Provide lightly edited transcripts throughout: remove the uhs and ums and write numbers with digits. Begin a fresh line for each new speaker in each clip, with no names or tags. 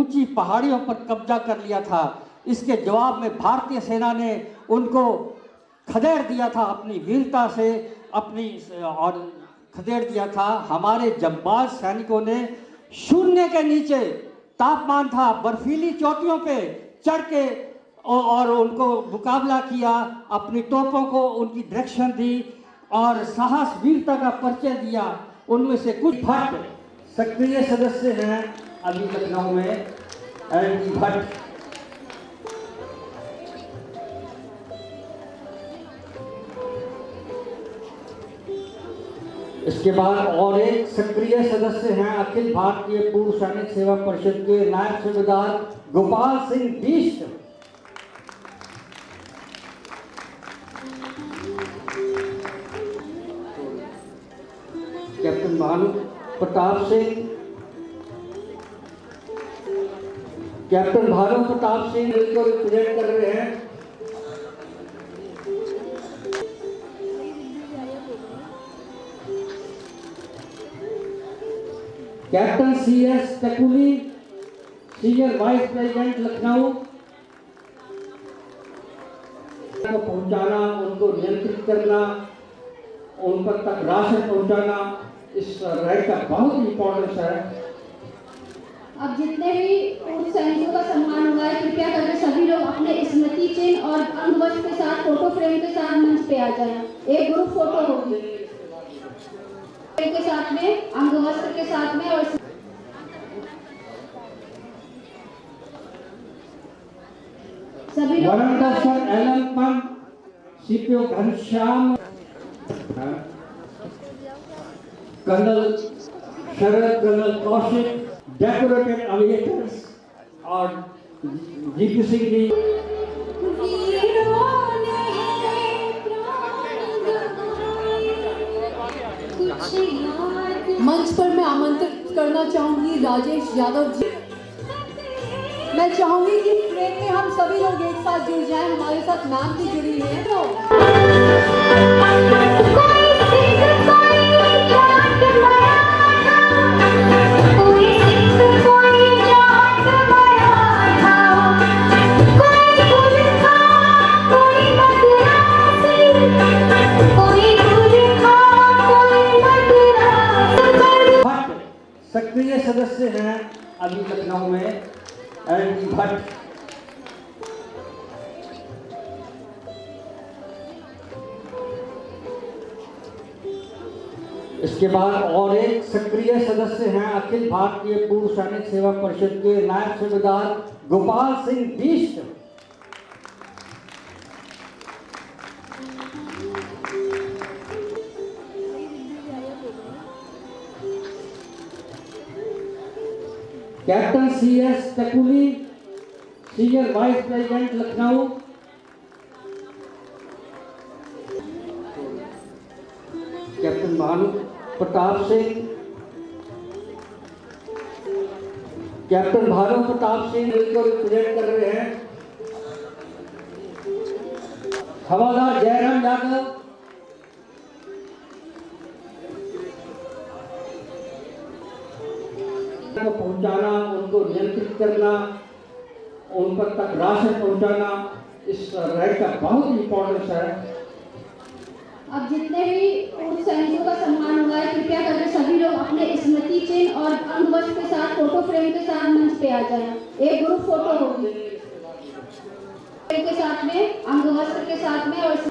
ऊंची पहाड़ियों पर कब्जा कर लिया था। इसके जवाब में भारतीय सेना ने उनको खदेड़ दिया था अपनी वीरता से, और खदेड़ दिया था। हमारे जंबाज सैनिकों ने शून्य के नीचे तापमान था, बर्फीली चोटियों पे चढ़ के और उनको मुकाबला किया, अपनी तोपों को उनकी डायरेक्शन दी और साहस वीरता का परिचय दिया। उनमें से कुछ भट्ट सक्रिय सदस्य हैं अभी लखनऊ में, एन डी भट्ट। इसके बाद और एक सक्रिय सदस्य हैं अखिल भारतीय पूर्व सैनिक सेवा परिषद के नायब सूबेदार गोपाल सिंह बिष्ट। कैप्टन भानु प्रताप सिंह, कैप्टन भानु प्रताप सिंह इनको रिप्रेजेंट कर रहे हैं। Captain C S Takuli, senior vice president Lucknow, को पहुंचाना, उनको नियंत्रित करना, उन पर तक राशन पहुंचाना, इस राइट का बहुत इंपॉर्टेंस है।
अब जितने भी पूर्व सैनिकों का सम्मान हुआ है, कृपया करके सभी लोग अपने स्मृति चिन्ह और अंगवस्त्र के साथ, फोटो फ्रेम के साथ मंच पे आ जाएं। एक ग्रुप फोटो होगी के साथ में, अंगवस्त्र के साथ में, और सभी लोग
Alan Pant, CPO Ghanshyam, colonel Sharad, colonel Kaushik, decorated aviators और जीपी सिंह जी।
मंच पर मैं आमंत्रित करना चाहूंगी राजेश यादव जी। मैं चाहूंगी कि प्रेम में हम सभी लोग एक साथ जुड़ जाएं। हमारे साथ मैम भी जुड़ी है।
सक्रिय सदस्य हैं अभी लखनऊ में, एन डी भट्ट। इसके बाद और एक सक्रिय सदस्य हैं अखिल भारतीय पूर्व सैनिक सेवा परिषद के नायब सूबेदार Gopal Singh Bisht. Captain C S Takuli, senior vice president Lucknow, captain Bhanu Pratap Singh, captain Bhanu Pratap Singh इनको रिप्रेजेंट कर रहे हैं। हवालदार जयराम यादव, को पहुंचाना, उनको नियंत्रित करना, उन पर तक राशन पहुंचाना, इस राइट का बहुत इंपॉर्टेंस है।
अब जितने भी पूर्व सैनिकों का सम्मान हुआ है, कृपया करके सभी लोग अपने स्मृति चिन्ह और अंगवस्त्र के साथ, फोटो फ्रेम के साथ मंच पे आ जाएं। एक ग्रुप फोटो होगी के साथ में, अंगवस्त्र के साथ में, और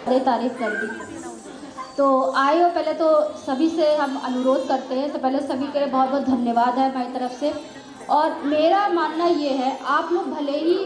तारीफ कर दी। तो आए हो, पहले तो सभी से हम अनुरोध करते हैं, तो पहले सभी के लिए बहुत बहुत धन्यवाद है हमारी तरफ से। और मेरा मानना ये है, आप लोग भले ही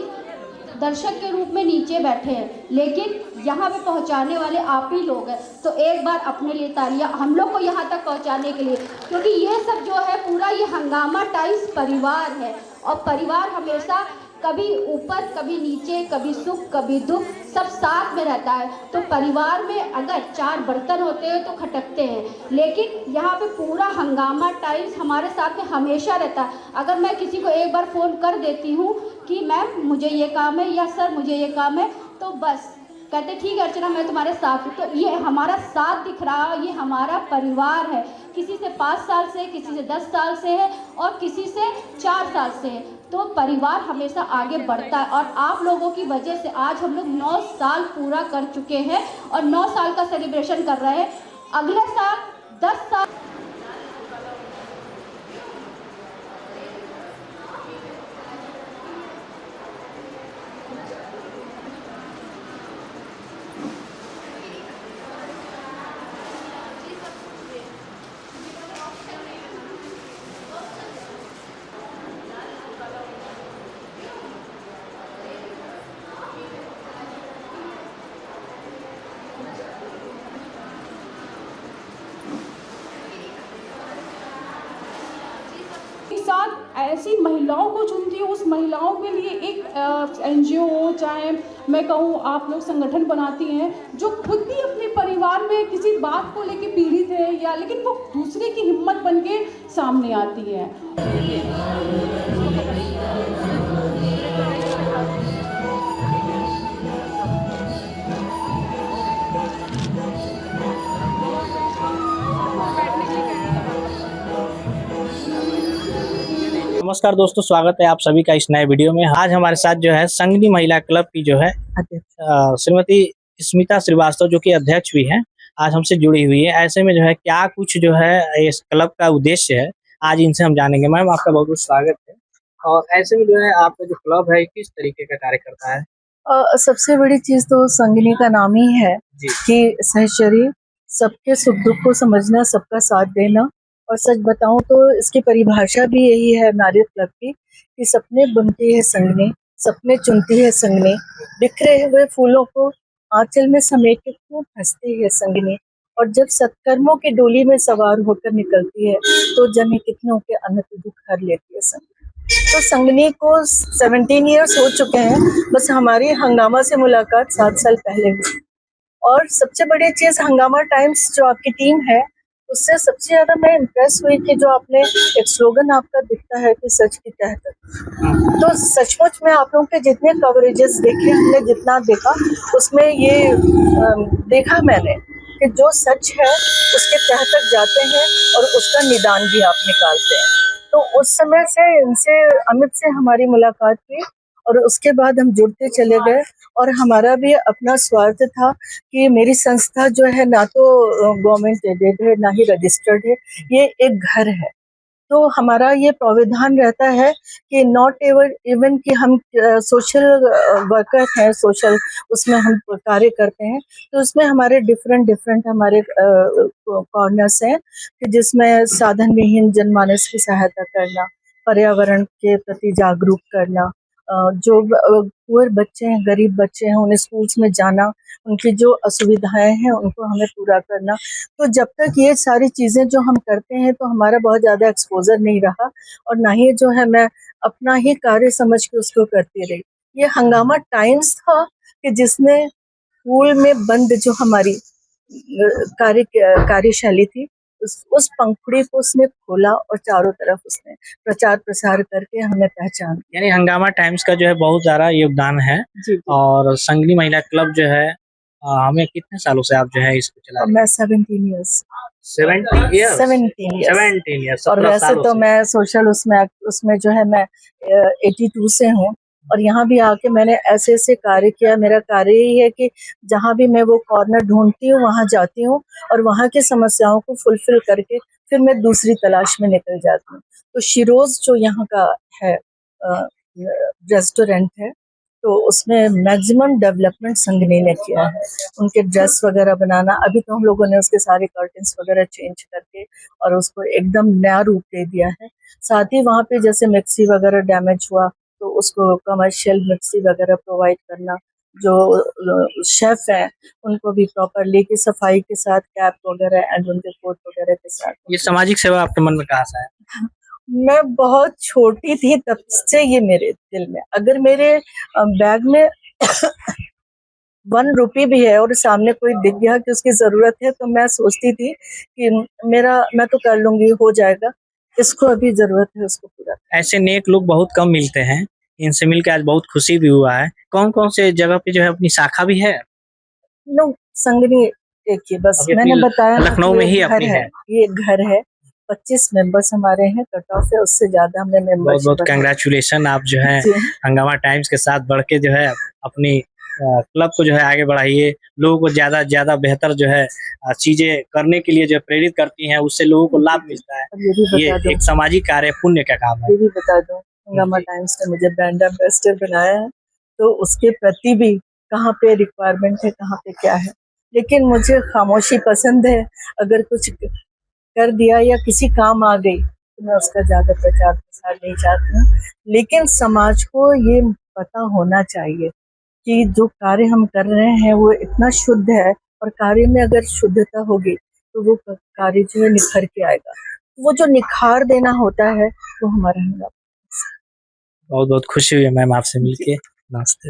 दर्शक के रूप में नीचे बैठे हैं, लेकिन यहाँ पे पहुँचाने वाले आप ही लोग हैं। तो एक बार अपने लिए तालियां हम लोग को यहाँ तक पहुँचाने के लिए, क्योंकि ये सब जो है पूरा ये हंगामा टाइम्स परिवार है, और परिवार हमेशा कभी ऊपर कभी नीचे, कभी सुख कभी दुख, सब साथ में रहता है। तो परिवार में अगर 4 बर्तन होते हैं तो खटकते हैं, लेकिन यहाँ पे पूरा हंगामा टाइम्स हमारे साथ में हमेशा रहता है। अगर मैं किसी को एक बार फ़ोन कर देती हूँ कि मैम मुझे ये काम है या सर मुझे ये काम है, तो बस कहते ठीक है अर्चना मैं तुम्हारे साथ हूँ। तो ये हमारा साथ दिख रहा, ये हमारा परिवार है। किसी से 5 साल से, किसी से 10 साल से है, और किसी से 4 साल से है। तो परिवार हमेशा आगे बढ़ता है, और आप लोगों की वजह से आज हम लोग 9 साल पूरा कर चुके हैं, और 9 साल का सेलिब्रेशन कर रहे हैं। अगले साल 10 साल
एक साथ ऐसी महिलाओं को चुनती हूँ, उस महिलाओं के लिए एक एनजीओ हो, चाहे मैं कहूँ आप लोग संगठन बनाती हैं, जो खुद भी अपने परिवार में किसी बात को लेके पीड़ित है, या लेकिन वो दूसरे की हिम्मत बन के सामने आती है।
नमस्कार दोस्तों, स्वागत है आप सभी का इस नए वीडियो में। आज हमारे साथ जो है संगिनी महिला क्लब की जो है श्रीमती स्मिता श्रीवास्तव, जो कि अध्यक्ष भी हैं, आज हमसे जुड़ी हुई है। ऐसे में जो है क्या कुछ जो है इस क्लब का उद्देश्य है, आज इनसे हम जानेंगे। मैम आपका बहुत बहुत स्वागत है। और ऐसे में जो है आपका जो क्लब है किस तरीके का कार्य करता है?
सबसे बड़ी चीज तो संगिनी का नाम ही है कि सहचरी, सबके सुख दुख को समझना, सबका साथ देना। और सच बताऊं तो इसकी परिभाषा भी यही है हमारे क्लब की कि सपने बुनती है संगिनी, सपने चुनती है संगिनी, बिखरे हुए फूलों को आंचल में समेट के खूब हंसती है संगिनी। और जब सत्कर्मों की डोली में सवार होकर निकलती है तो जन कितनों के अनंत दुख हर लेती है संगिनी। तो संगिनी को 17 ईयर्स हो चुके हैं, बस हमारी हंगामा से मुलाकात 7 साल पहले हुई। और सबसे बड़ी चीज हंगामा टाइम्स जो आपकी टीम है, उससे सबसे ज्यादा मैं इम्प्रेस हुई कि जो आपने एक स्लोगन आपका दिखता है कि सच की तह तक, तो सचमुच में आप लोगों के जितने कवरेजेस देखे, हमने जितना देखा उसमें ये देखा मैंने कि जो सच है उसके तह तक जाते हैं और उसका निदान भी आप निकालते हैं। तो उस समय से इनसे, अमित से हमारी मुलाकात हुई, और उसके बाद हम जुड़ते चले गए। और हमारा भी अपना स्वार्थ था कि मेरी संस्था जो है ना तो गवर्नमेंट एडेड है ना ही रजिस्टर्ड है, ये एक घर है। तो हमारा ये प्राविधान रहता है कि नॉट इवन कि हम सोशल वर्कर हैं, सोशल उसमें हम कार्य करते हैं, तो उसमें हमारे डिफरेंट हमारे कॉर्नर्स हैं कि जिसमें साधन विहीन जनमानस की सहायता करना, पर्यावरण के प्रति जागरूक करना, जो पुअर बच्चे हैं, गरीब बच्चे हैं, उन्हें स्कूल्स में जाना, उनकी जो असुविधाएं हैं उनको हमें पूरा करना। तो जब तक ये सारी चीज़ें जो हम करते हैं तो हमारा बहुत ज़्यादा एक्सपोजर नहीं रहा, और ना ही जो है मैं अपना ही कार्य समझ के उसको करती रही। ये हंगामा टाइम्स था कि जिसने स्कूल में बंद जो हमारी कार्यशैली थी, उस पंखुड़ी को उसने खोला और चारों तरफ उसने प्रचार प्रसार करके हमें पहचान।
यानी हंगामा टाइम्स का जो है बहुत ज्यादा योगदान है।
जी।
और संगिनी महिला क्लब जो है हमें कितने सालों से आप जो है इसको चला रहे हैं?
मैं 17 ईयर्स।
17 ईयर्स।
और वैसे तो मैं सोशल उसमें जो है मैं 82 से हूँ, और यहाँ भी आके मैंने ऐसे ऐसे कार्य किया। मेरा कार्य यही है कि जहाँ भी मैं वो कॉर्नर ढूंढती हूँ वहाँ जाती हूँ, और वहाँ की समस्याओं को फुलफिल करके फिर मैं दूसरी तलाश में निकल जाती हूँ। तो शिरोज जो यहाँ का है रेस्टोरेंट है, तो उसमें मैक्सिमम डेवलपमेंट संगनी ने किया है। उनके ड्रेस वगैरह बनाना, अभी तो हम लोगों ने उसके सारे कर्टन्स वगैरह चेंज करके और उसको एकदम नया रूप दे दिया है। साथ ही वहाँ पे जैसे मिक्सी वगैरह डैमेज हुआ तो उसको कमर्शियल मिक्सी वगैरह प्रोवाइड करना, जो शेफ है उनको भी प्रॉपरली की सफाई के साथ कैप वगैरह एंड उनके कोट वगैरह के साथ।
ये सामाजिक सेवा आपके मन में कहाँ से है?
मैं बहुत छोटी थी तब से ये मेरे दिल में, अगर मेरे बैग में 1 रुपये भी है और सामने कोई दिख गया कि उसकी जरूरत है तो मैं सोचती थी कि मैं तो कर लूंगी, हो जाएगा, इसको अभी जरूरत है उसको पूरा।
ऐसे नेक लोग बहुत कम मिलते हैं, इनसे मिलकर आज बहुत खुशी भी हुआ है। कौन कौन से जगह पे जो है अपनी शाखा भी है?
नो, संगनी एक ही बस
अभी
मैंने बताया ना,
लखनऊ में ही अपनी है।
ये घर है, 25 मेंबर्स हमारे हैं, कट ऑफ है, उससे ज्यादा हमने
बहुत
मेंबर्स।
बहुत कंग्रेचुलेशन, आप जो है हंगामा टाइम्स के साथ बढ़ के जो है अपनी क्लब को जो है आगे बढ़ाइए। लोगों को ज्यादा से ज्यादा बेहतर जो है चीजें करने के लिए जो प्रेरित करती हैं, उससे लोगों को लाभ मिलता है। ये एक सामाजिक कार्य, पुण्य का काम है।
ये भी बता दूं, हंगामा टाइम्स ने मुझे ब्रांड एम्बेसडर बनाया है, तो उसके प्रति भी कहाँ पे रिक्वायरमेंट है, कहाँ पे क्या है, लेकिन मुझे खामोशी पसंद है। अगर कुछ कर दिया या किसी काम आ गई तो मैं उसका ज्यादा प्रचार प्रसार नहीं चाहती हूँ, लेकिन समाज को ये पता होना चाहिए कि जो कार्य हम कर रहे हैं वो इतना शुद्ध है, और कार्य में अगर शुद्धता होगी तो वो कार्य जो है निखर के आएगा। वो जो निखार देना होता है वो हमारा हंगामा।
बहुत बहुत खुशी हुई मैम आपसे मिलके। नमस्ते।